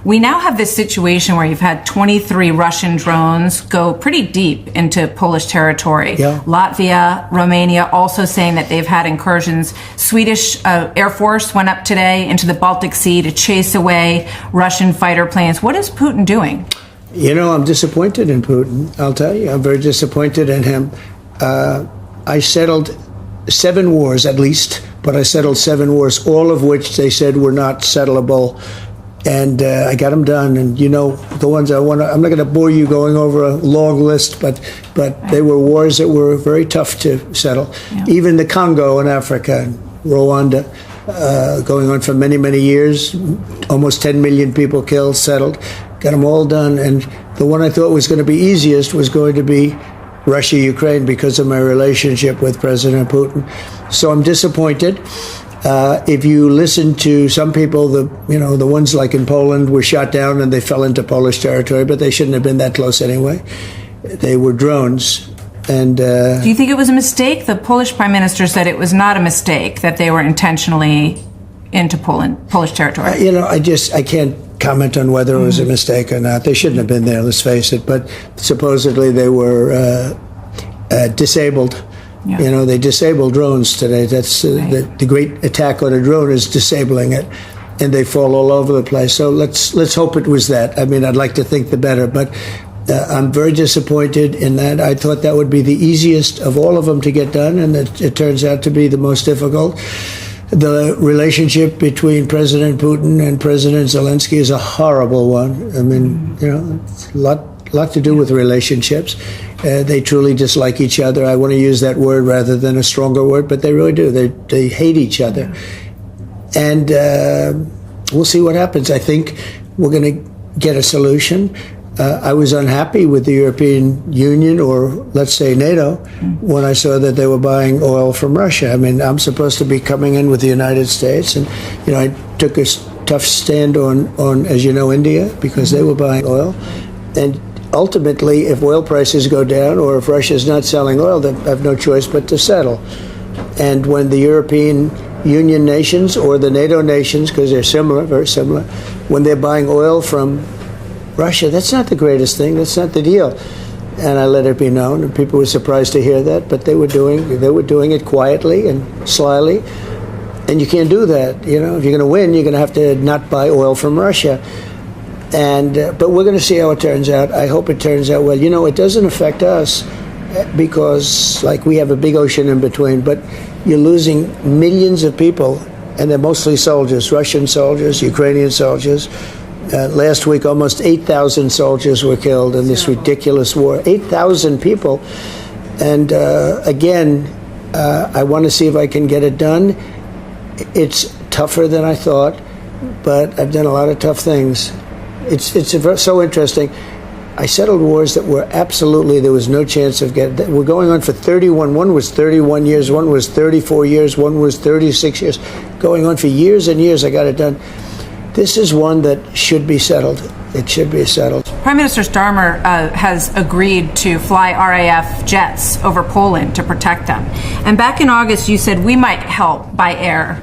We now have this situation where you've had 23 Russian drones go pretty deep into Polish territory. Yeah. Latvia, Romania also saying that they've had incursions. Swedish Air Force went up today into the Baltic Sea to chase away Russian fighter planes. What is Putin doing? You know, I'm disappointed in Putin. I'll tell you, I'm very disappointed in him. I settled 7 wars at least, but I settled 7 wars, all of which they said were not settlable. And I got them done. And, you know, the ones I'm not going to bore you going over a long list, but they were wars that were very tough to settle. Yeah. Even the Congo in Africa, Rwanda, going on for many, many years, almost 10 million people killed, settled, got them all done. And the one I thought was going to be easiest was going to be Russia, Ukraine, because of my relationship with President Putin. So I'm disappointed. If you listen to some people, the ones like in Poland were shot down and they fell into Polish territory, but they shouldn't have been that close anyway. They were drones. And do you think it was a mistake? The Polish prime minister said it was not a mistake, that they were intentionally into Polish territory. I can't comment on whether it was a mistake or not. They shouldn't have been there, let's face it. But supposedly they were disabled. Yeah. You know, they disable drones today. That's the great attack on a drone is disabling it, and they fall all over the place. So let's hope it was that. I mean, I'd like to think the better, but I'm very disappointed in that. I thought that would be the easiest of all of them to get done, and it turns out to be the most difficult. The relationship between President Putin and President Zelensky is a horrible one. I mean, it's a lot to do with relationships. They truly dislike each other. I want to use that word rather than a stronger word, but they really do. They hate each other. And we'll see what happens. I think we're going to get a solution. I was unhappy with the European Union, or let's say NATO, when I saw that they were buying oil from Russia. I mean, I'm supposed to be coming in with the United States, and I took a tough stand on, as you know, India, because they were buying oil. And ultimately, if oil prices go down, or if Russia's not selling oil, they have no choice but to settle. And when the European Union nations, or the NATO nations, because they're similar, very similar, when they're buying oil from Russia, that's not the greatest thing. That's not the deal. And I let it be known, and people were surprised to hear that, but they were doing it quietly and slyly. And you can't do that. If you're going to win, you're going to have to not buy oil from Russia. And but we're going to see how it turns out. I hope it turns out well. It doesn't affect us because, we have a big ocean in between, but you're losing millions of people, and they're mostly soldiers, Russian soldiers, Ukrainian soldiers. Last week, almost 8,000 soldiers were killed in this ridiculous war. 8,000 people. And again, I want to see if I can get it done. It's tougher than I thought, but I've done a lot of tough things. It's so interesting. I settled wars that were absolutely, there was no chance of getting, that were going on for 31. One was 31 years, one was 34 years, one was 36 years. Going on for years and years, I got it done. This is one that should be settled. It should be settled. Prime Minister Starmer has agreed to fly RAF jets over Poland to protect them. And back in August, you said we might help by air.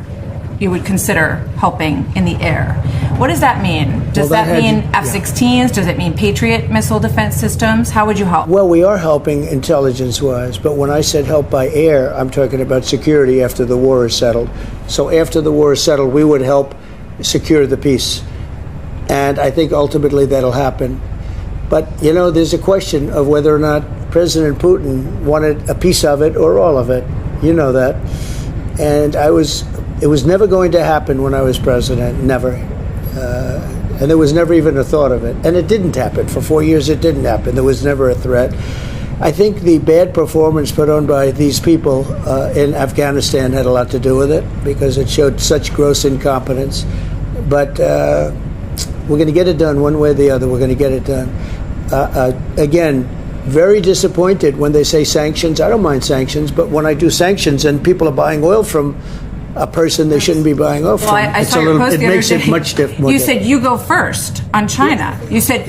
You would consider helping in the air. What does that mean? Does that mean F-16s? Does it mean Patriot missile defense systems? How would you help? Well, we are helping intelligence-wise, but when I said help by air, I'm talking about security after the war is settled. So after the war is settled, we would help secure the peace. And I think ultimately that'll happen. But, there's a question of whether or not President Putin wanted a piece of it or all of it. You know that. And it was never going to happen when I was president, never. And there was never even a thought of it. And it didn't happen. For 4 years, it didn't happen. There was never a threat. I think the bad performance put on by these people in Afghanistan had a lot to do with it, because it showed such gross incompetence. But we're going to get it done one way or the other. We're going to get it done. Again, very disappointed when they say sanctions. I don't mind sanctions, but when I do sanctions and people are buying oil from a person they shouldn't be buying oil from, I saw your post it makes it much different. You said you go first on China. You said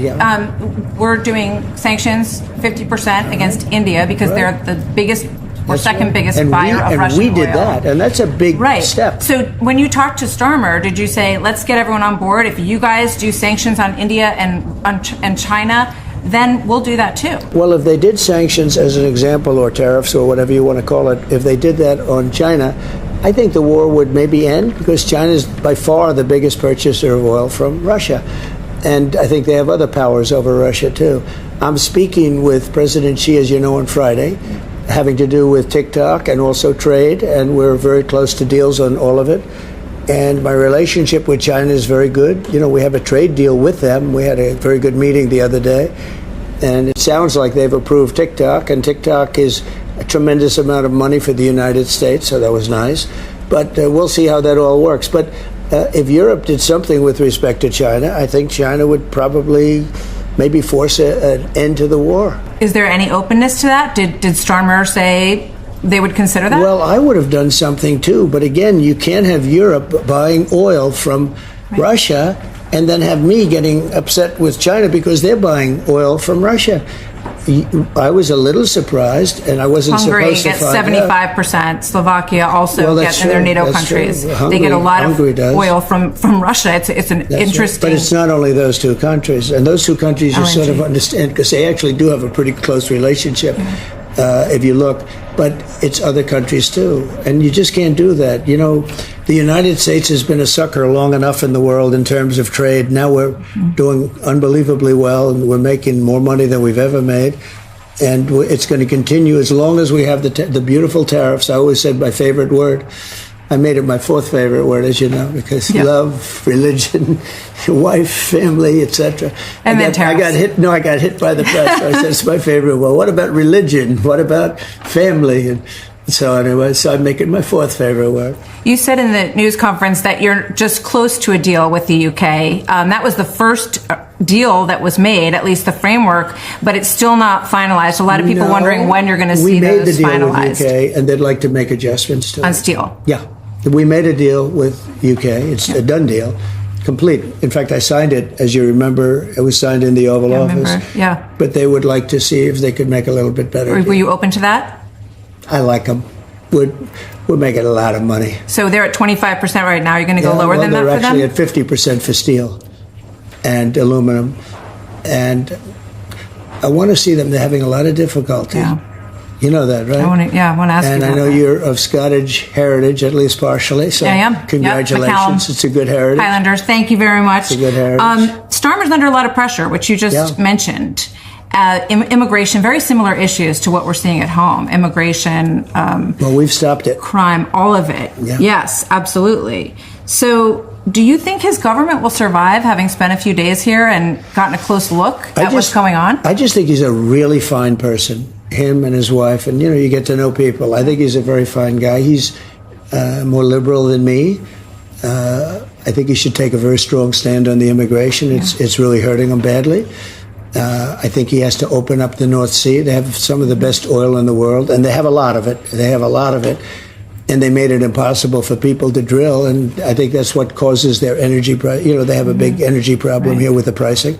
we're doing sanctions 50% against India because they're the biggest We're second biggest buyer of Russian oil. And we did that, and that's a big step. So when you talked to Starmer, did you say, let's get everyone on board? If you guys do sanctions on India and China, then we'll do that too. Well, if they did sanctions as an example, or tariffs, or whatever you want to call it, if they did that on China, I think the war would maybe end, because China is by far the biggest purchaser of oil from Russia. And I think they have other powers over Russia, too. I'm speaking with President Xi, as you know, on Friday, having to do with TikTok and also trade, and we're very close to deals on all of it. And my relationship with China is very good. You know, we have a trade deal with them. We had a very good meeting the other day. And it sounds like they've approved TikTok, and TikTok is a tremendous amount of money for the United States, so that was nice. But we'll see how that all works. But if Europe did something with respect to China, I think China would probably maybe force an end to the war. Is there any openness to that? Did Starmer say they would consider that? Well, I would have done something too. But again, you can't have Europe buying oil from Russia and then have me getting upset with China because they're buying oil from Russia. I was a little surprised, and I wasn't Hungary supposed to find gets 75%. Slovakia also gets in their NATO countries. They get a lot of oil from Russia. It's an interesting. But it's not only those two countries, and those two countries you sort of understand because they actually do have a pretty close relationship. If you look, but it's other countries too, and you just can't do that. You know, the United States has been a sucker long enough in the world in terms of trade. Now we're doing unbelievably well, and we're making more money than we've ever made, and it's going to continue as long as we have the beautiful tariffs. I always said my favorite word. I made it my fourth favorite word, as you know, because love, religion, wife, family, etc. And then tariffs. I got hit by the press. I said it's my favorite. Well, what about religion? What about family? And so anyway, so I make it my fourth favorite word. You said in the news conference that you're just close to a deal with the UK. That was the first deal that was made, at least the framework, but it's still not finalized. A lot of people wondering when you're going to see those finalized. We made the deal with UK, and they'd like to make adjustments to it. On steel. Yeah. We made a deal with UK. It's a done deal. Complete. In fact, I signed it, as you remember. It was signed in the Oval Office. Yeah. But they would like to see if they could make a little bit better. Were you open to that? I like them. We're making a lot of money. So they're at 25% right now. You're going to go lower than that for them? They're actually at 50% for steel and aluminum. And I want to see them. They're having a lot of difficulty. Yeah. You know that, right? I want to ask you and about I know that. You're of Scottish heritage, at least partially. So I am. Congratulations. It's a good heritage. Highlanders, thank you very much. It's a good heritage. Starmer's under a lot of pressure, which you just mentioned. Immigration, very similar issues to what we're seeing at home. Immigration. Well, we've stopped it. Crime, all of it. Yeah. Yes, absolutely. So do you think his government will survive, having spent a few days here and gotten a close look at what's going on? I just think he's a really fine person. Him and his wife, and you get to know people. I think he's a very fine guy. He's more liberal than me. I think he should take a very strong stand on the immigration. It's really hurting him badly. I think he has to open up the North Sea. They have some of the best oil in the world, and they have a lot of it. And they made it impossible for people to drill, and I think that's what causes their energy price. They have a big energy problem here with the pricing,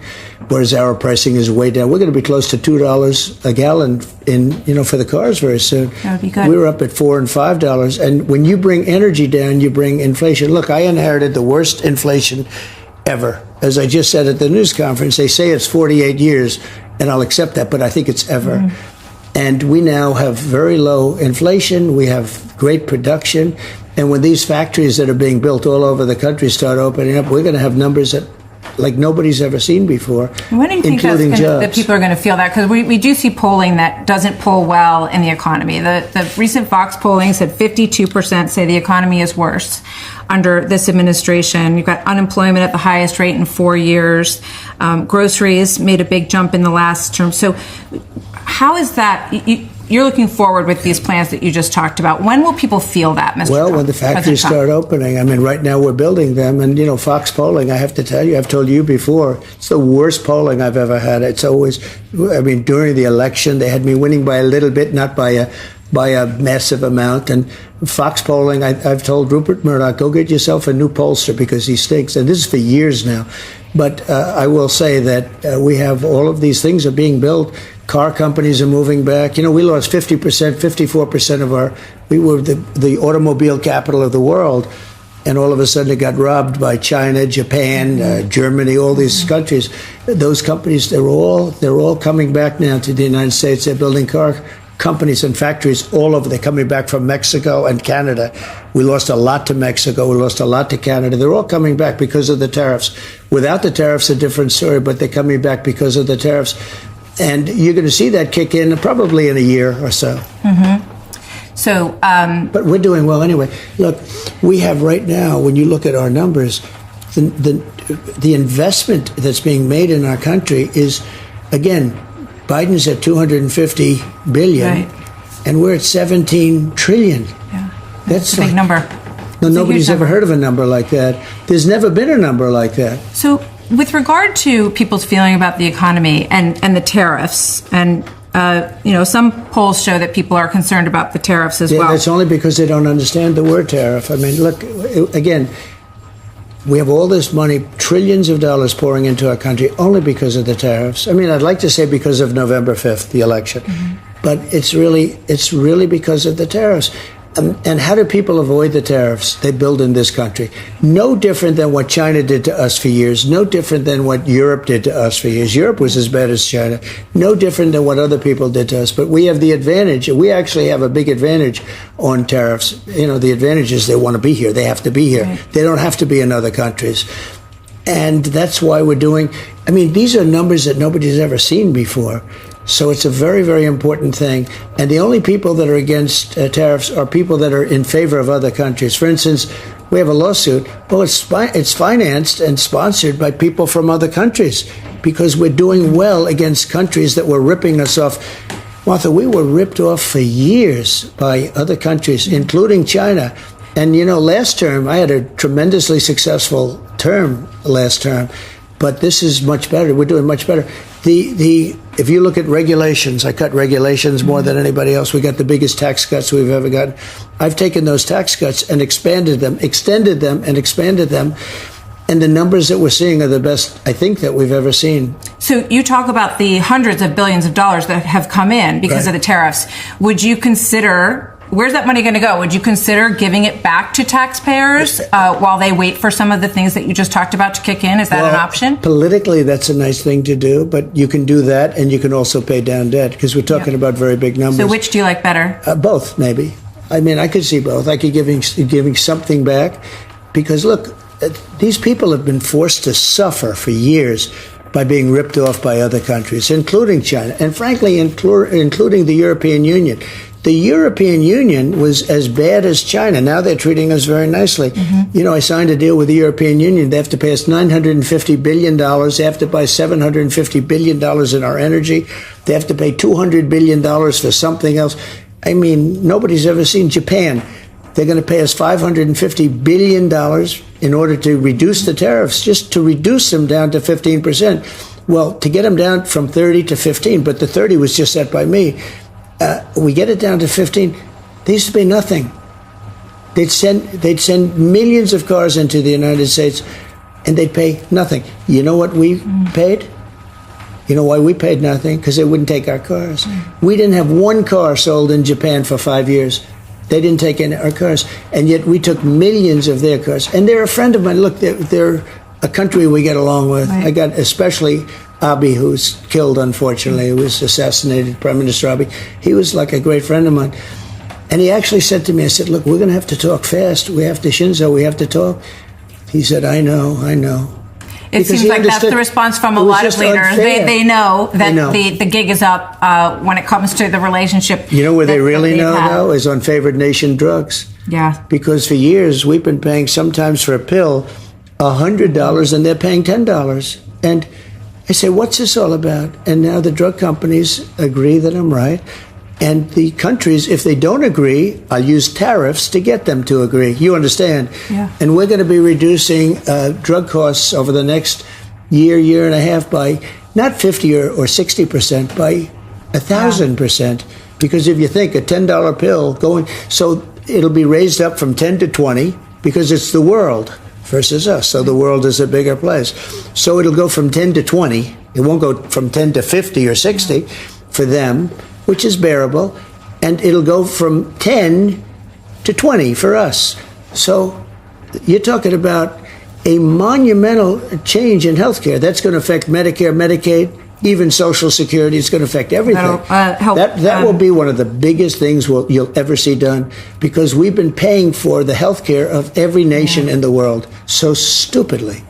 whereas our pricing is way down. We're going to be close to $2 a gallon for the cars very soon. That would be good. We were up at $4 and $5, and when you bring energy down, you bring inflation. Look, I inherited the worst inflation ever. As I just said at the news conference, they say it's 48 years, and I'll accept that, but I think it's ever. And we now have very low inflation. We have great production. And when these factories that are being built all over the country start opening up, we're going to have numbers that like nobody's ever seen before, when do you think that people are going to feel that? Because we do see polling that doesn't poll well in the economy. The recent Fox polling said 52% say the economy is worse under this administration. You've got unemployment at the highest rate in 4 years. Groceries made a big jump in the last term. So how is that? You're looking forward with these plans that you just talked about. When will people feel that, Mr. Well, Trump? when the factories start opening. I mean, right now we're building them. And, Fox polling, I have to tell you, I've told you before, it's the worst polling I've ever had. It's always, during the election, they had me winning by a little bit, not by a massive amount. And Fox polling, I've told Rupert Murdoch, go get yourself a new pollster because he stinks. And this is for years now. But I will say that we have all of these things are being built. Car companies are moving back. We lost 50%, 54% we were the automobile capital of the world. And all of a sudden it got robbed by China, Japan, Germany, all these countries. Those companies, they're all coming back now to the United States. They're building car companies and factories all over. They're coming back from Mexico and Canada. We lost a lot to Mexico. We lost a lot to Canada. They're all coming back because of the tariffs. Without the tariffs, a different story, but they're coming back because of the tariffs. And you're going to see that kick in probably in a year or so. Mm-hmm. So, but we're doing well anyway. Look, we have right now, when you look at our numbers, the investment that's being made in our country is, again, Biden's at $250 billion, right, and we're at $17 trillion. Yeah, that's a big number. No, nobody's ever heard of a number like that. There's never been a number like that. So, with regard to people's feeling about the economy and the tariffs, and some polls show that people are concerned about the tariffs as well. That's only because they don't understand the word tariff. I mean, look, again, we have all this money, trillions of dollars pouring into our country only because of the tariffs. I mean, I'd like to say because of November 5th, the election, but it's really because of the tariffs. And how do people avoid the tariffs? They build in this country. No different than what China did to us for years. No different than what Europe did to us for years. Europe was as bad as China. No different than what other people did to us. But we have the advantage. We actually have a big advantage on tariffs. The advantage is they want to be here. They have to be here. Right. They don't have to be in other countries. And that's why we're doing, these are numbers that nobody's ever seen before. So it's a very, very important thing. And the only people that are against tariffs are people that are in favor of other countries. For instance, we have a lawsuit. Well, it's financed and sponsored by people from other countries because we're doing well against countries that were ripping us off. Martha, we were ripped off for years by other countries, including China. And, last term, I had a tremendously successful term last term. But this is much better. We're doing much better. If you look at regulations, I cut regulations more than anybody else. We got the biggest tax cuts we've ever gotten. I've taken those tax cuts and expanded them, extended them, and expanded them. And the numbers that we're seeing are the best, I think, that we've ever seen. So you talk about the hundreds of billions of dollars that have come in because of the tariffs. Would you consider... Where's that money going to go? Would you consider giving it back to taxpayers while they wait for some of the things that you just talked about to kick in? Is that an option? Politically, that's a nice thing to do, but you can do that and you can also pay down debt because we're talking about very big numbers. So which do you like better? Both, maybe. I could see both. I could giving something back because, look, these people have been forced to suffer for years by being ripped off by other countries, including China, and frankly, including the European Union. The European Union was as bad as China. Now they're treating us very nicely. Mm-hmm. I signed a deal with the European Union. They have to pay us $950 billion. They have to buy $750 billion in our energy. They have to pay $200 billion for something else. Nobody's ever seen Japan. They're going to pay us $550 billion in order to reduce the tariffs, just to reduce them down to 15%. Well, to get them down from 30 to 15, but the 30 was just set by me. We get it down to 15. They used to pay nothing. They'd send millions of cars into the United States, and they'd pay nothing. You know what we paid? You know why we paid nothing? Because they wouldn't take our cars. We didn't have one car sold in Japan for 5 years. They didn't take any of our cars, and yet we took millions of their cars. And they're a friend of mine. Look, they're a country we get along with. Right. I got especially Abe, who's killed, unfortunately, who was assassinated, Prime Minister Abe. He was like a great friend of mine. And he actually said to me, I said, look, we're going to have to talk fast. We have to, Shinzo, we have to talk. He said, I know. It seems like that's the response from a lot of leaders. They know that the gig is up when it comes to the relationship. You know where they really know, though, is on favored nation drugs. Yeah. Because for years, we've been paying sometimes for a pill $100, and they're paying $10. And I say, what's this all about? And now the drug companies agree that I'm right. And the countries, if they don't agree, I'll use tariffs to get them to agree. You understand? Yeah. And we're going to be reducing drug costs over the next year and a half by not 50 or 60%, by 1,000%. Because if you think a $10 pill so it'll be raised up from 10 to 20 because it's the world versus us. So the world is a bigger place. So it'll go from 10 to 20. It won't go from 10 to 50 or 60. for them, which is bearable, and it'll go from 10 to 20 for us. So you're talking about a monumental change in healthcare. That's going to affect Medicare, Medicaid, even Social Security. It's going to affect everything. That will be one of the biggest things you'll ever see done, because we've been paying for the healthcare of every nation in the world so stupidly.